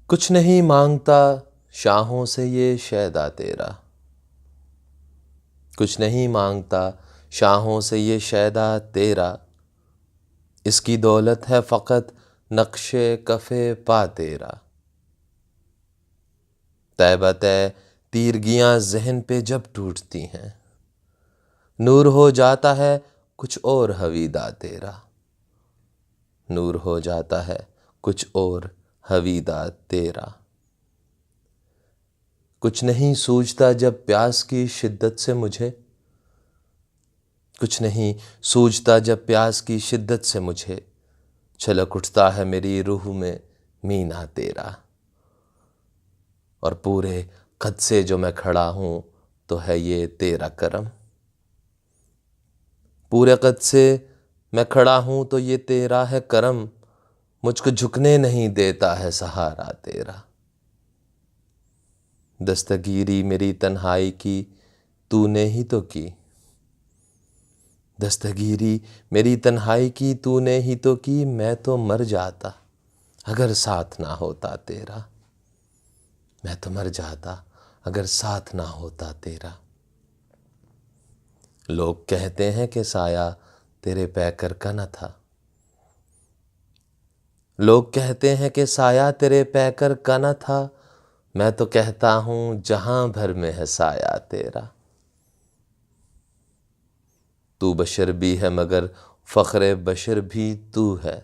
کچھ نہیں مانگتا شاہوں سے یہ شیدا تیرا، کچھ نہیں مانگتا شاہوں سے یہ شیدا تیرا، اس کی دولت ہے فقط نقش کف پا تیرا۔ طے طے تیرگیاں ذہن پہ جب ٹوٹتی ہیں، نور ہو جاتا ہے کچھ اور حویدا تیرا، نور ہو جاتا ہے کچھ اور حویدا تیرا۔ کچھ نہیں سوجھتا جب پیاس کی شدت سے مجھے، کچھ نہیں سوجھتا جب پیاس کی شدت سے مجھے، چھلک اٹھتا ہے میری روح میں مینا تیرا۔ اور پورے قد سے جو میں کھڑا ہوں تو ہے یہ تیرا کرم، پورے قد سے میں کھڑا ہوں تو یہ تیرا ہے کرم، مجھ کو جھکنے نہیں دیتا ہے سہارا تیرا۔ دستگیری میری تنہائی کی تو نے ہی تو کی، دستگیری میری تنہائی کی تو نے ہی تو کی، میں تو مر جاتا اگر ساتھ نہ ہوتا تیرا، میں تو مر جاتا اگر ساتھ نہ ہوتا تیرا۔ لوگ کہتے ہیں کہ سایہ تیرے پیکر کا نہ تھا، لوگ کہتے ہیں کہ سایہ تیرے پیکر کا نہ تھا، میں تو کہتا ہوں جہاں بھر میں ہے سایہ تیرا۔ تو بشر بھی ہے مگر فخر بشر بھی تو ہے،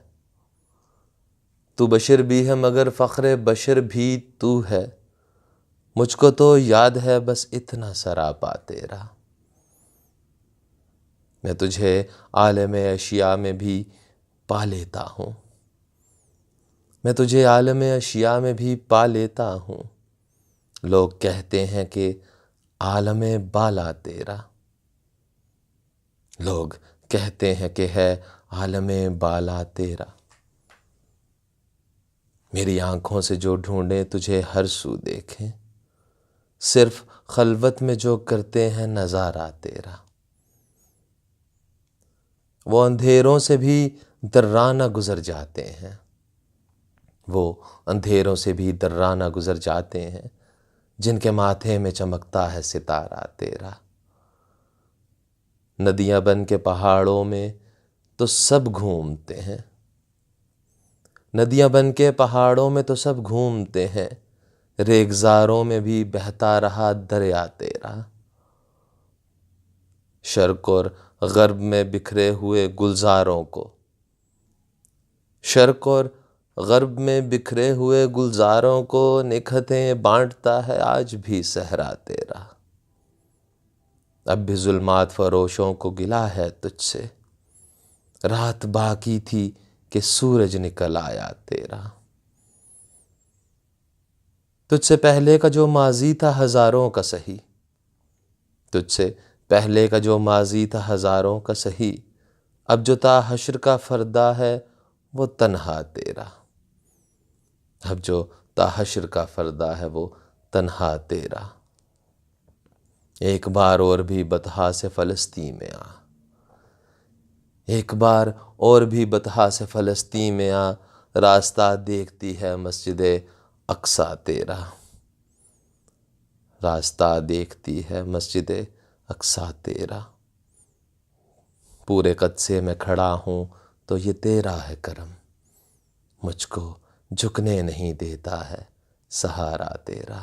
تو بشر بھی ہے مگر فخر بشر بھی تو ہے، مجھ کو تو یاد ہے بس اتنا سراپا تیرا۔ میں تجھے عالم اشیاء میں بھی پا لیتا ہوں، میں تجھے عالم اشیاء میں بھی پا لیتا ہوں، لوگ کہتے ہیں کہ عالم بالا تیرا، لوگ کہتے ہیں کہ ہے عالم بالا تیرا۔ میری آنکھوں سے جو ڈھونڈیں تجھے ہر سو دیکھیں، صرف خلوت میں جو کرتے ہیں نظارہ تیرا۔ وہ اندھیروں سے بھی درانہ گزر جاتے ہیں، وہ اندھیروں سے بھی درانہ گزر جاتے ہیں، جن کے ماتھے میں چمکتا ہے ستارہ تیرا۔ ندیاں بن کے پہاڑوں میں تو سب گھومتے ہیں، ندیاں بن کے پہاڑوں میں تو سب گھومتے ہیں، ریگزاروں میں بھی بہتا رہا دریا تیرا۔ شرق اور غرب میں بکھرے ہوئے گلزاروں کو، شرق اور غرب میں بکھرے ہوئے گلزاروں کو نکھتیں بانٹتا ہے آج بھی صحرا تیرا۔ اب بھی ظلمات فروشوں کو گلہ ہے تجھ سے، رات باقی تھی کہ سورج نکل آیا تیرا۔ تجھ سے پہلے کا جو ماضی تھا ہزاروں کا سہی، تجھ سے پہلے کا جو ماضی تھا ہزاروں کا سہی، اب جو تا حشر کا فردا ہے وہ تنہا تیرا، اب جو تا حشر کا فردا ہے وہ تنہا تیرا۔ ایک بار اور بھی بطحا سے فلسطین میں آ، ایک بار اور بھی بطحا سے فلسطین میں آ، راستہ دیکھتی ہے مسجد اقصیٰ تیرا، راستہ دیکھتی ہے مسجد اقصیٰ تیرا۔ پورے قد سے میں کھڑا ہوں تو یہ تیرا ہے کرم، مجھ کو جھکنے نہیں دیتا ہے سہارا تیرا۔